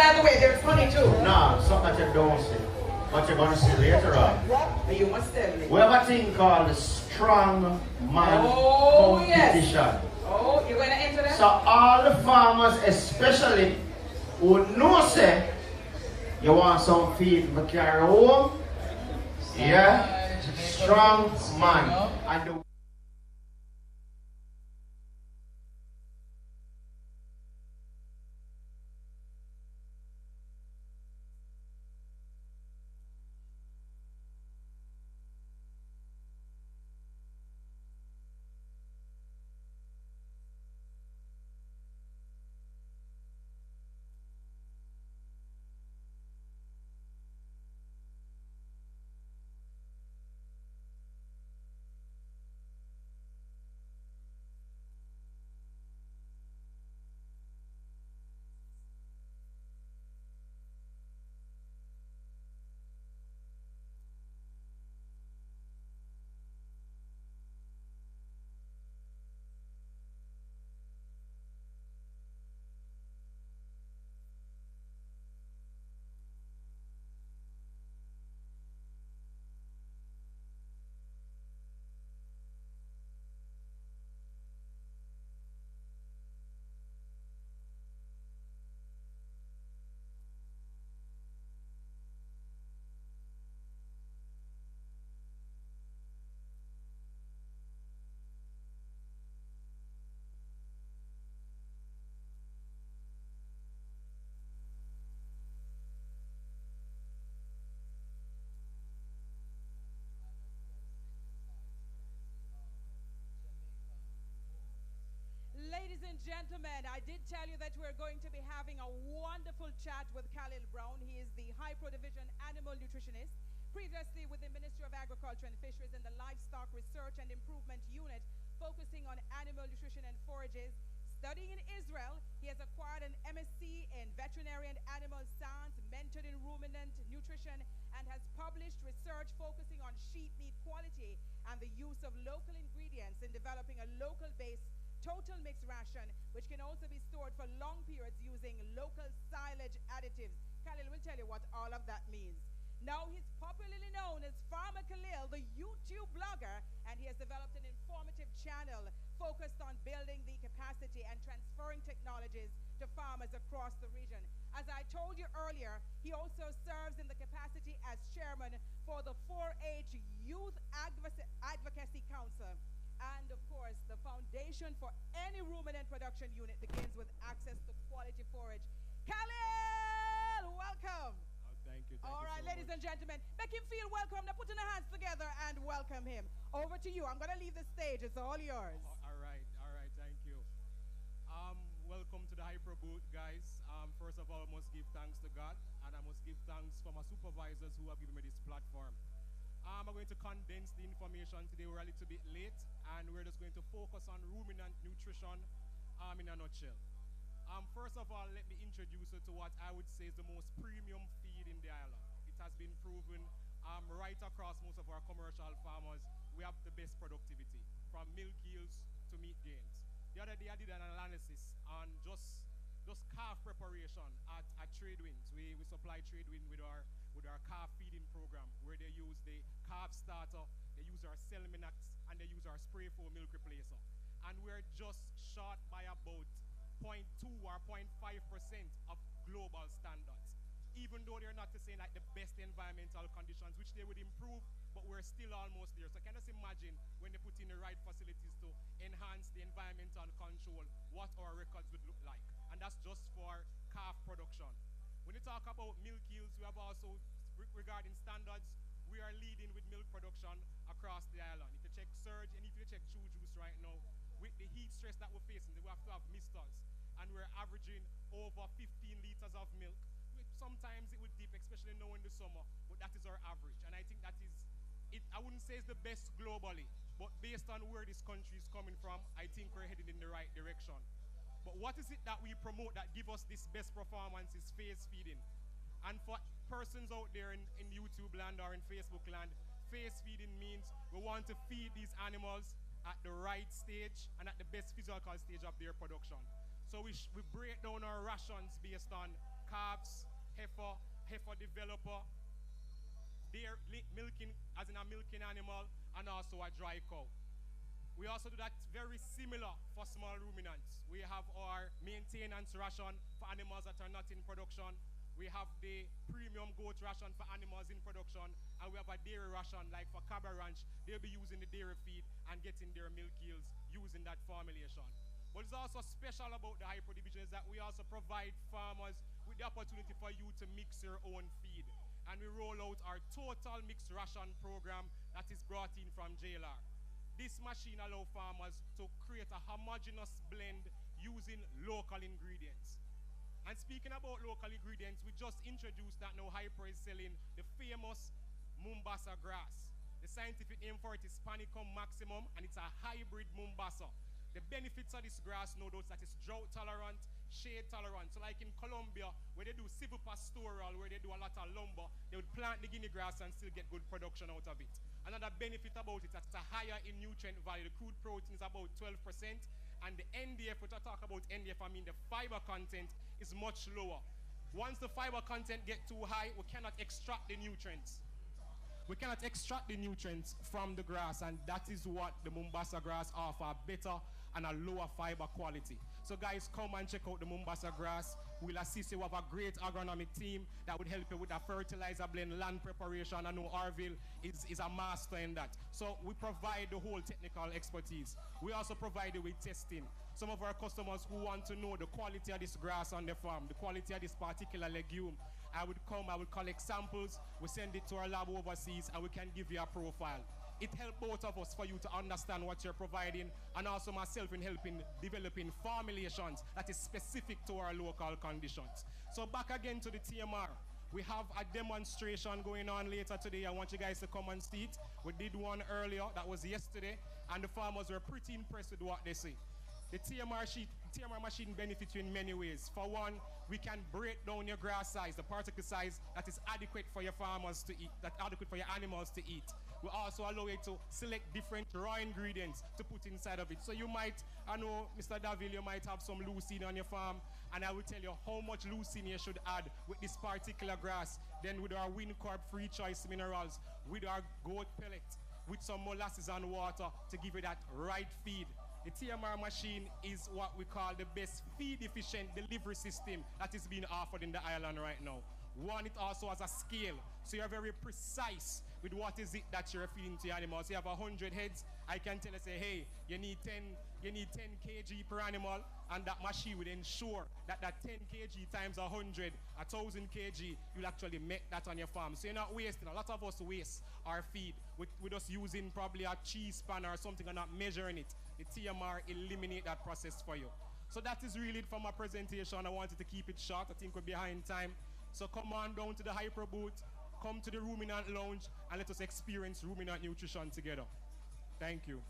by the way, there's honey too. No, something that you don't see. But you're going to see later on. You must tell me. We have a thing called the Strong Man Competition. Yes. Oh, you're going to enter that? So all the farmers, especially who know say you want some feed to carry home, yeah, Strong Man. And the Ladies and gentlemen, I did tell you that we're going to be having a wonderful chat with Khalil Brown. He is the High Pro Division Animal Nutritionist, previously with the Ministry of Agriculture and Fisheries in the Livestock Research and Improvement Unit, focusing on animal nutrition and forages. Studying in Israel, he has acquired an MSc in Veterinary and Animal Science, mentored in ruminant nutrition, and has published research focusing on sheep meat quality and the use of local ingredients in developing a local-based total mixed ration, which can also be stored for long periods using local silage additives. Khalil will tell you what all of that means. Now he's popularly known as Farmer Khalil, the YouTube blogger, and he has developed an informative channel focused on building the capacity and transferring technologies to farmers across the region. As I told you earlier, he also serves in the capacity as chairman for the 4-H Youth Advocacy Council. And of course, the foundation for any ruminant production unit begins with access to quality forage. Khalil, welcome. Thank you. All right, so ladies and gentlemen, make him feel welcome. Now put your hands together and welcome him. Over to you. I'm going to leave the stage. It's all yours. All right, thank you. Welcome to the Hyper booth, guys. First of all, I must give thanks to God, and I must give thanks for my supervisors who have given me this platform. I'm going to condense the information today. We're a little bit late, and we're just going to focus on ruminant nutrition in a nutshell. First of all, let me introduce you to what I would say is the most premium feed in the island. It has been proven right across most of our commercial farmers. We have the best productivity, from milk yields to meat gains. The other day I did an analysis on just calf preparation at Tradewinds. We supply Tradewind with our calf feeding program, where they use the calf starter, they use our Celminax, and they use our spray for milk replacer. And we're just short by about 0.2 or 0.5% of global standards. Even though they're not to say like the best environmental conditions, which they would improve, but we're still almost there. So can you just imagine when they put in the right facilities to enhance the environmental control, what our records would look like. And that's just for calf production. When you talk about milk yields, we have also, regarding standards, we are leading with milk production across the island. If you check Surge and if you check True Juice right now, with the heat stress that we're facing, we have to have misters. And we're averaging over 15 liters of milk. Sometimes it would dip, especially now in the summer, but that is our average. And I think that is, I wouldn't say it's the best globally, but based on where this country is coming from, I think we're headed in the right direction. But what is it that we promote that give us this best performance is phase feeding. And for persons out there in YouTube land or in Facebook land, phase feeding means we want to feed these animals at the right stage and at the best physical stage of their production. So we break down our rations based on calves, heifer developer, milking, as in a milking animal, and also a dry cow. We also do that very similar for small ruminants. We have our maintenance ration for animals that are not in production. We have the premium goat ration for animals in production, and we have a dairy ration like for Cabra Ranch. They'll be using the dairy feed and getting their milk yields using that formulation. But it's also special about the Hypro division is that we also provide farmers with the opportunity for you to mix your own feed. And we roll out our total mixed ration program that is brought in from JLR. This machine allows farmers to create a homogeneous blend using local ingredients. And speaking about local ingredients, we just introduced that now Hypro is selling the famous Mombasa grass. The scientific name for it is Panicum maximum, and it's a hybrid Mombasa. The benefits of this grass, no doubt, that it's drought tolerant, shade tolerant. So like in Colombia, where they do silvopastoral, where they do a lot of lumber, they would plant the guinea grass and still get good production out of it. Another benefit about it is that it's a higher in nutrient value. The crude protein is about 12%, and the NDF, which I talk about NDF, I mean the fiber content, is much lower. Once the fiber content gets too high, we cannot extract the nutrients. We cannot extract the nutrients from the grass, and that is what the Mombasa grass offers, better and a lower fiber quality. So guys, come and check out the Mombasa grass. We'll assist you with a great agronomic team that would help you with a fertilizer blend, land preparation. I know Arville is a master in that. So we provide the whole technical expertise. We also provide you with testing. Some of our customers who want to know the quality of this grass on the farm, the quality of this particular legume, I would collect samples, we send it to our lab overseas, and we can give you a profile. It helps both of us for you to understand what you're providing, and also myself in helping developing formulations that is specific to our local conditions. So back again to the TMR. We have a demonstration going on later today. I want you guys to come and see it. We did one earlier, that was yesterday, and the farmers were pretty impressed with what they see. The TMR machine benefits you in many ways. For one, we can break down your grass size, the particle size that is adequate for your farmers to eat, that's adequate for your animals to eat. We also allow you to select different raw ingredients to put inside of it. So you might, I know, Mr. Davil, you might have some leucine on your farm, and I will tell you how much leucine you should add with this particular grass. Then with our WinCorp free choice minerals, with our goat pellet, with some molasses and water to give you that right feed. The TMR machine is what we call the best feed-efficient delivery system that is being offered in the island right now. One, it also has a scale, so you're very precise with what is it that you're feeding to your animals. You have 100 heads, I can tell you, say, hey, you need 10 kg per animal, and that machine will ensure that 10 kg times 100, 1,000 kg, you'll actually make that on your farm. So you're not wasting. A lot of us waste our feed with us using probably a cheese spanner or something and not measuring it. The TMR eliminate that process for you. So that is really it for my presentation. I wanted to keep it short. I think we're behind time. So come on down to the Hypro booth, come to the Ruminant Lounge, and let us experience ruminant nutrition together. Thank you.